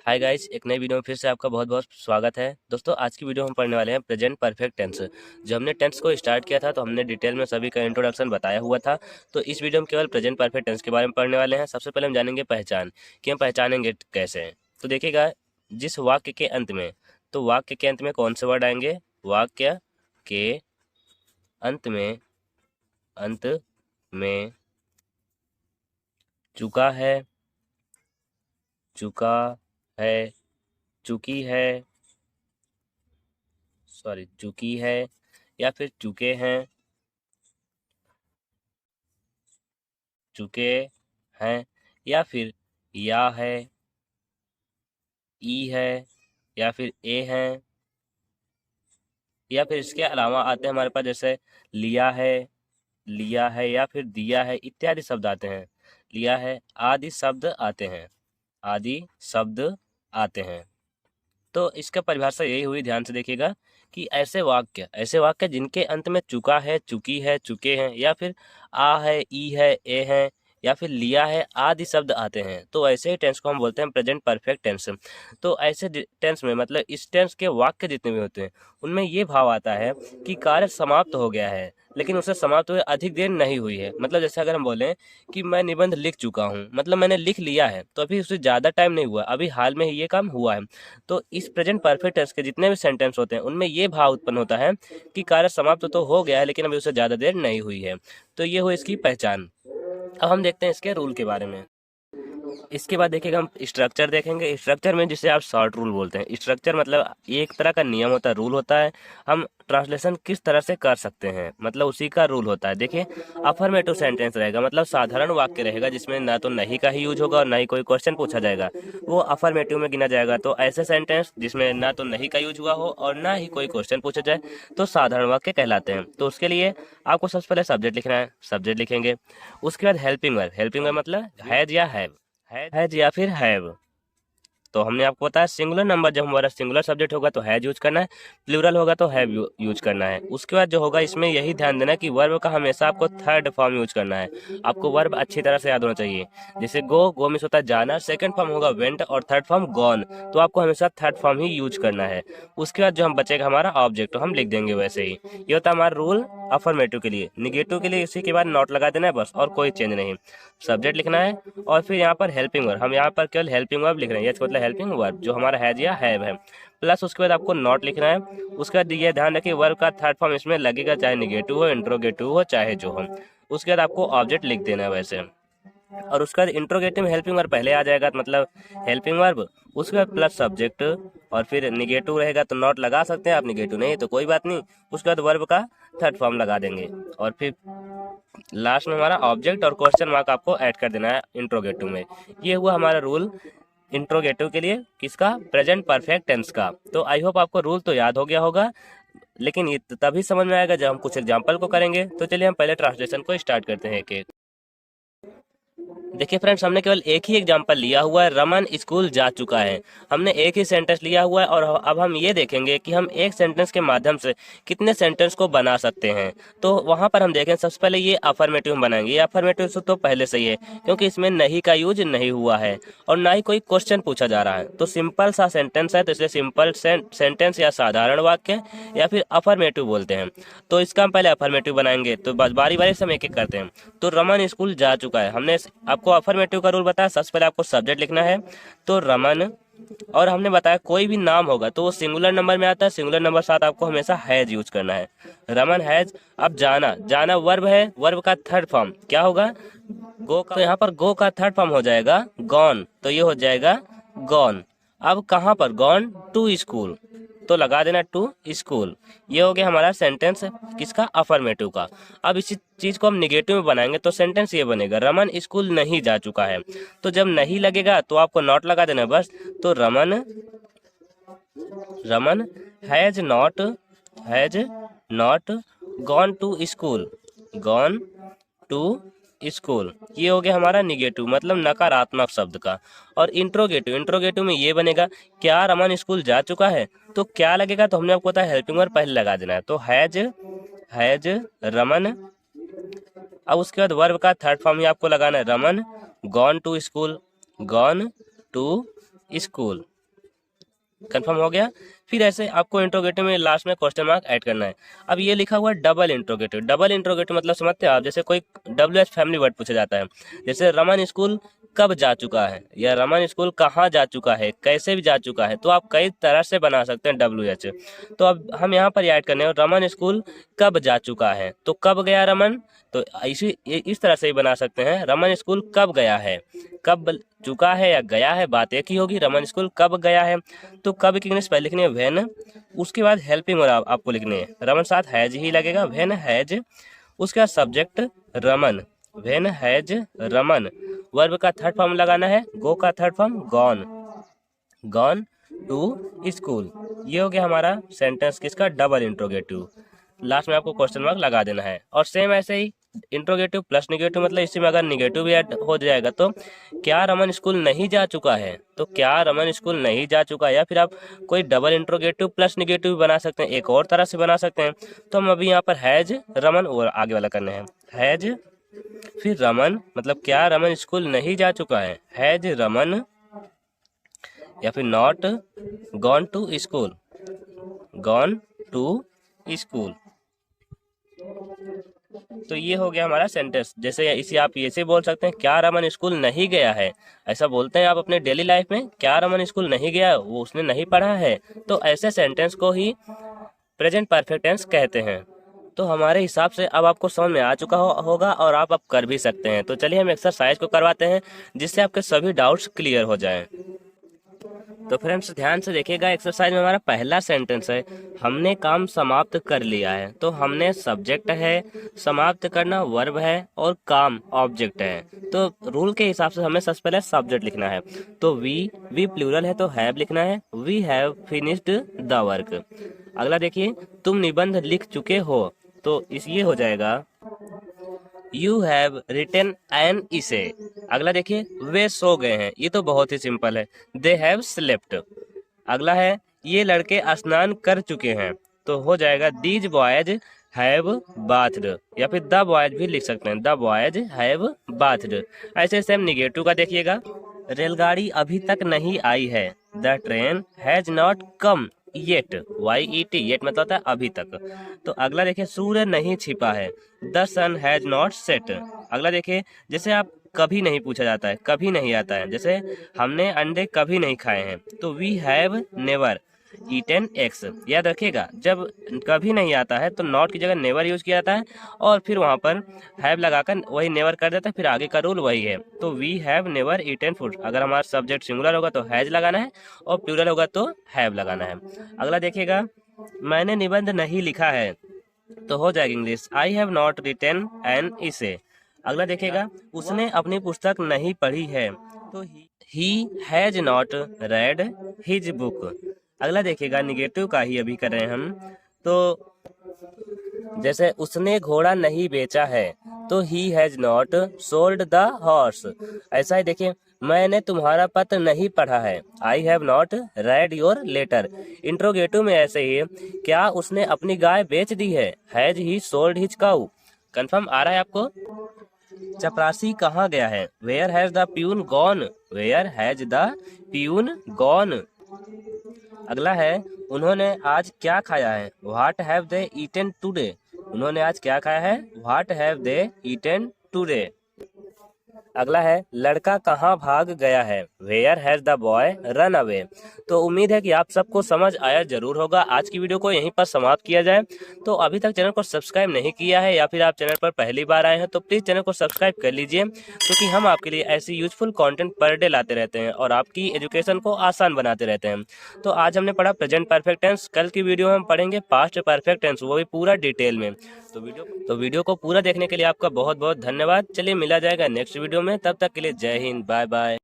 Hi guys, एक नई video में फिर से आपका बहुत बहुत स्वागत है। दोस्तों, आज की वीडियो हम पढ़ने वाले हैं प्रेजेंट परफेक्ट टेंस। जब हमने टेंस को स्टार्ट किया था तो हमने डिटेल में सभी का इंट्रोडक्शन बताया हुआ था। तो इस वीडियो में केवल प्रेजेंट परफेक्ट टेंस के बारे में पढ़ने वाले हैं। सबसे पहले हम जानेंगे पहचान, कि हम पहचानेंगे कैसे हैं। तो देखिएगा, जिस वाक्य के अंत में, तो वाक्य के अंत में कौन से वर्ड आएंगे? वाक्य के अंत में चुका है, चुका है, चुकी है, चुकी है, या फिर चुके हैं, चुके हैं, या फिर या है, ई है, या फिर ए है, या फिर इसके अलावा आते हैं हमारे पास जैसे लिया है या फिर दिया है इत्यादि शब्द आते हैं। लिया है आदि शब्द आते हैं, आदि शब्द आते हैं। तो इसका परिभाषा यही हुई, ध्यान से देखिएगा, कि ऐसे वाक्य जिनके अंत में चुका है, चुकी है, चुके हैं, या फिर आ है, ई है, ए है, या फिर लिया है आदि शब्द आते हैं, तो ऐसे ही टेंस को हम बोलते हैं प्रेजेंट परफेक्ट टेंस। तो ऐसे टेंस में मतलब इस टेंस के वाक्य जितने भी होते हैं उनमें ये भाव आता है कि कार्य समाप्त हो गया है, लेकिन उसे समाप्त हुए अधिक देर नहीं हुई है। मतलब जैसे अगर हम बोलें कि मैं निबंध लिख चुका हूँ, मतलब मैंने लिख लिया है, तो अभी उसे ज़्यादा टाइम नहीं हुआ, अभी हाल में ही ये काम हुआ है। तो इस प्रेजेंट परफेक्ट टेंस के जितने भी सेंटेंस होते हैं उनमें ये भाव उत्पन्न होता है कि कार्य समाप्त तो हो गया है लेकिन अभी उसे ज़्यादा देर नहीं हुई है। तो ये हुई इसकी पहचान। अब हम देखते हैं इसके रूल के बारे में। इसके बाद देखिएगा, हम स्ट्रक्चर देखेंगे। स्ट्रक्चर में जिसे आप शॉर्ट रूल बोलते हैं, स्ट्रक्चर मतलब ये एक तरह का नियम होता है, रूल होता है। हम ट्रांसलेशन किस तरह से कर सकते हैं, मतलब उसी का रूल होता है। देखिए, अफर्मेटिव सेंटेंस रहेगा, मतलब साधारण वाक्य रहेगा जिसमें ना तो नहीं का ही यूज होगा और ना ही कोई क्वेश्चन पूछा जाएगा, वो अफर्मेटिव में गिना जाएगा। तो ऐसे सेंटेंस जिसमें ना तो नहीं का यूज हुआ हो और ना ही कोई क्वेश्चन पूछा जाए तो साधारण वाक्य कहलाते हैं। तो उसके लिए आपको सबसे पहले सब्जेक्ट लिखना है, सब्जेक्ट लिखेंगे। उसके बाद हेल्पिंग वर्ब मतलब हैज या हैज या फिर हैव। तो हमने आपको बताया सिंगुलर नंबर जब हमारा सिंगुलर सब्जेक्ट होगा तो हैज यूज करना है, प्लूरल होगा तो हैव यूज करना है। उसके बाद जो होगा इसमें यही ध्यान देना कि वर्ब का हमेशा आपको थर्ड फॉर्म यूज करना है। आपको वर्ब अच्छी तरह से याद होना चाहिए। जैसे गो मीन्स होता है जाना, सेकंड फॉर्म होगा वेंट और थर्ड फॉर्म गॉन, तो आपको हमेशा थर्ड फॉर्म ही यूज करना है। उसके बाद जो हम बचेगा हमारा ऑब्जेक्ट, तो हम लिख देंगे वैसे ही। ये होता है हमारा रूल अफर्मेटिव के लिए। निगेटिव के लिए इसी के बाद नॉट लगा देना है बस, और कोई चेंज नहीं। सब्जेक्ट लिखना है और फिर यहाँ पर हेल्पिंग वर्ब, हम यहाँ पर केवल हेल्पिंग वर्ब लिख रहे हैं, मतलब हेल्पिंग वर्ब जो हमारा हैज या हैव है, प्लस उसके बाद आपको नॉट लिखना है। उसके बाद ये ध्यान रखिए वर्ब का थर्ड फॉर्म इसमें लगेगा, चाहे निगेटिव हो, इंट्रोगेटिव हो, चाहे जो हो। उसके बाद आपको ऑब्जेक्ट लिख देना है वैसे। और उसके बाद इंट्रोगेटिव में हेल्पिंग वर्ब पहले आ जाएगा, मतलब हेल्पिंग वर्ब, उसके बाद प्लस सब्जेक्ट, और फिर निगेटिव रहेगा तो नॉट लगा सकते हैं आप, निगेटिव नहीं तो कोई बात नहीं। उसके बाद वर्ब का थर्ड फॉर्म लगा देंगे और फिर लास्ट में हमारा ऑब्जेक्ट और क्वेश्चन मार्क आपको ऐड कर देना है इंट्रोगेटिव में। ये हुआ हमारा रूल इंट्रोगेटिव के लिए, किसका? प्रेजेंट परफेक्ट टेंस का। तो आई होप आपको रूल तो याद हो गया होगा, लेकिन ये तभी समझ में आएगा जब हम कुछ एग्जाम्पल को करेंगे। तो चलिए हम पहले ट्रांसलेशन को स्टार्ट करते हैं एक एक। देखिए फ्रेंड्स, हमने केवल एक ही एग्जाम्पल लिया हुआ है, रमन स्कूल जा चुका है। हमने एक ही सेंटेंस लिया हुआ है और अब हम ये देखेंगे कि हम एक सेंटेंस के माध्यम से कितने सेंटेंस को बना सकते हैं। तो वहां पर हम देखें, सबसे पहले ये अफर्मेटिव हम बनाएंगे। ये अफर्मेटिव तो पहले से ही है क्योंकि इसमें नहीं का यूज नहीं हुआ है और ना ही कोई क्वेश्चन पूछा जा रहा है। तो सिंपल सा सेंटेंस है, तो इसलिए सिंपल सेंटेंस या साधारण वाक्य या फिर अफर्मेटिव बोलते हैं। तो इसका हम पहले अफर्मेटिव बनाएंगे, तो बस बारी बारी से हम एक एक करते हैं। तो रमन स्कूल जा चुका है, हमने आपको अफर्मेटिव का रूल बताया। सबसे पहले आपको सब्जेक्ट लिखना है, तो रमन, और हमने बताया कोई भी नाम होगा तो वो सिंगुलर नंबर में आता है, सिंगुलर नंबर साथ आपको हमेशा हैज यूज करना है। रमन हैज। अब जाना वर्ब है, वर्ब का थर्ड फॉर्म क्या होगा? गो का। तो यहाँ पर गो का थर्ड फॉर्म हो जाएगा गॉन, तो ये हो जाएगा गॉन। अब कहाँ पर? गॉन टू स्कूल, तो लगा देना टू स्कूल। ये हो गया हमारा सेंटेंस किसका? अफर्मेटिव का। अब इसी चीज को हम निगेटिव में बनाएंगे तो सेंटेंस ये बनेगा, रमन स्कूल नहीं जा चुका है। तो जब नहीं लगेगा तो आपको नॉट लगा देना बस। तो Raman has not gone to school, gone to school. ये हो गया हमारा निगेटिव, मतलब नकारात्मक शब्द का। और इंट्रोगेटिव में ये बनेगा, क्या रमन स्कूल जा चुका है? तो क्या लगेगा? तो हमने आपको बताया हेल्पिंग वर्ब पहले लगा देना है, तो हैज रमन। अब उसके बाद वर्ब का थर्ड फॉर्म ही आपको लगाना है, Raman gone to school, gone to school. Confirm हो गया। फिर ऐसे आपको इंट्रोगेटिव में लास्ट में क्वेश्चन मार्क ऐड करना है। अब ये लिखा हुआ है डबल इंट्रोगेटिव। डबल इंट्रोगेटिव मतलब समझते हैं आप, जैसे कोई WH फैमिली वर्ड पूछा जाता है, जैसे रमन स्कूल कब जा चुका है, या रमन स्कूल कहाँ जा चुका है, कैसे भी जा चुका है, तो आप कई तरह से बना सकते हैं WH। तो अब हम यहाँ पर ऐड करने हैं रमन स्कूल कब जा चुका है, तो कब गया रमन, तो इस तरह से ही बना सकते हैं रमन स्कूल कब गया है। कब चुका है या गया है बात एक ही होगी, रमन स्कूल कब गया है। तो कब की इंग्लिश पहले लिखनी है व्हेन, उसके बाद हेल्पिंग और आपको लिखनी है, रमन साथ हैज ही लगेगा, व्हेन हैज, उसके बाद subject Raman, when has Raman, verb का थर्ड फॉर्म लगाना है, गो का third form gone, gone to school. ये हो गया हमारा सेंटेंस किसका, डबल इंट्रोगेटिव। लास्ट में आपको क्वेश्चन मार्क लगा देना है। और सेम ऐसे ही इंट्रोगेटिव प्लस निगेटिव, मतलब इसी में अगर निगेटिव भी ऐड हो जाएगा तो क्या रमन स्कूल नहीं जा चुका है, तो क्या रमन स्कूल नहीं जा चुका है, या फिर आप कोई डबल इंट्रोगेटिव प्लस निगेटिव भी बना सकते हैं, एक और तरह से बना सकते हैं। तो हम अभी यहाँ पर हैज रमन और आगे वाला करने हैं, हैज फिर रमन, मतलब क्या रमन स्कूल नहीं जा चुका है, हैज रमन, या फिर not gone to school, gone to school. तो ये हो गया हमारा सेंटेंस। जैसे इसे आप ऐसे बोल सकते हैं, क्या रमन स्कूल नहीं गया है, ऐसा बोलते हैं आप अपने डेली लाइफ में, क्या रमन स्कूल नहीं गया, वो उसने नहीं पढ़ा है। तो ऐसे सेंटेंस को ही प्रेजेंट परफेक्ट टेंस कहते हैं। तो हमारे हिसाब से अब आपको समझ में आ चुका होगा और आप अब कर भी सकते हैं। तो चलिए हम एक्सरसाइज को करवाते हैं जिससे आपके सभी डाउट्स क्लियर हो जाएं। तो फ्रेंड्स ध्यान से देखिएगा, एक्सरसाइज में हमारा पहला सेंटेंस है, हमने काम समाप्त कर लिया है। तो हमने सब्जेक्ट है, समाप्त करना वर्ब है, और काम ऑब्जेक्ट है। तो रूल के हिसाब से हमें सबसे पहले सब्जेक्ट लिखना है। तो वी प्लूरल है तो हैव लिखना है, we have finished the work. अगला देखिए, तुम निबंध लिख चुके हो, तो ये हो जाएगा you have written an essay. अगला देखिए, वे सो गए हैं, ये तो बहुत ही सिंपल है, दे हैव स्लेप्ट। अगला है, ये लड़के स्नान कर चुके हैं, तो हो जाएगा दीज बॉयज हैव बाथड, या फिर द बॉयज भी लिख सकते हैं, द बॉयज हैव बाथड। ऐसे सेम निगेटिव का देखिएगा, रेलगाड़ी अभी तक नहीं आई है, the train has not come yet, YET, yet मतलब होता है अभी तक। तो अगला देखिए, सूर्य नहीं छिपा है, the sun has not set. अगला देखिए, जैसे आप कभी नहीं पूछा जाता है, कभी नहीं आता है, जैसे हमने अंडे कभी नहीं खाए हैं, तो we have never eaten eggs. याद रखिएगा, जब कभी नहीं आता है तो नॉट की जगह नेवर यूज किया जाता है, और फिर वहां पर हैव लगाकर वही नेवर कर देता है, फिर आगे का रूल वही है। तो we have never eaten food, अगर हमारा सब्जेक्ट सिंगुलर होगा तो हैज लगाना है, और प्लूरल होगा तो हैव लगाना है। अगला देखिएगा, मैंने निबंध नहीं लिखा है, तो हो जाएगा English I have not written an essay. अगला देखिएगा, उसने अपनी पुस्तक नहीं पढ़ी है, तो he has not read his book. अगला देखिएगा, निगेटिव का ही अभी कर रहे हैं हम, तो जैसे उसने घोड़ा नहीं बेचा है, तो he has not sold the horse. ऐसा ही देखिए, मैंने तुम्हारा पत्र नहीं पढ़ा है, I have not read your letter. Interrogative में ऐसे ही, क्या उसने अपनी गाय बेच दी है, has he sold his cow. Confirm आ रहा है आपको। चपरासी कहाँ गया है, where has the peon gone, where has the peon gone. अगला है, उन्होंने आज क्या खाया है, what have they eaten today, उन्होंने आज क्या खाया है, what have they eaten today. अगला है, लड़का कहाँ भाग गया है, where has the boy run away. तो उम्मीद है कि आप सबको समझ आया जरूर होगा। आज की वीडियो को यहीं पर समाप्त किया जाए। तो अभी तक चैनल को सब्सक्राइब नहीं किया है, या फिर आप चैनल पर पहली बार आए हैं, तो प्लीज चैनल को सब्सक्राइब कर लीजिए, क्योंकि हम आपके लिए ऐसी यूजफुल कंटेंट पर डे लाते रहते हैं और आपकी एजुकेशन को आसान बनाते रहते हैं। तो आज हमने पढ़ा प्रेजेंट परफेक्ट टेंस, कल की वीडियो में हम पढ़ेंगे पास्ट परफेक्ट टेंस, वो भी पूरा डिटेल में। तो वीडियो को पूरा देखने के लिए आपका बहुत बहुत धन्यवाद। चलिए मिला जाएगा नेक्स्ट वीडियो में, तब तक के लिए जय हिंद, बाय बाय।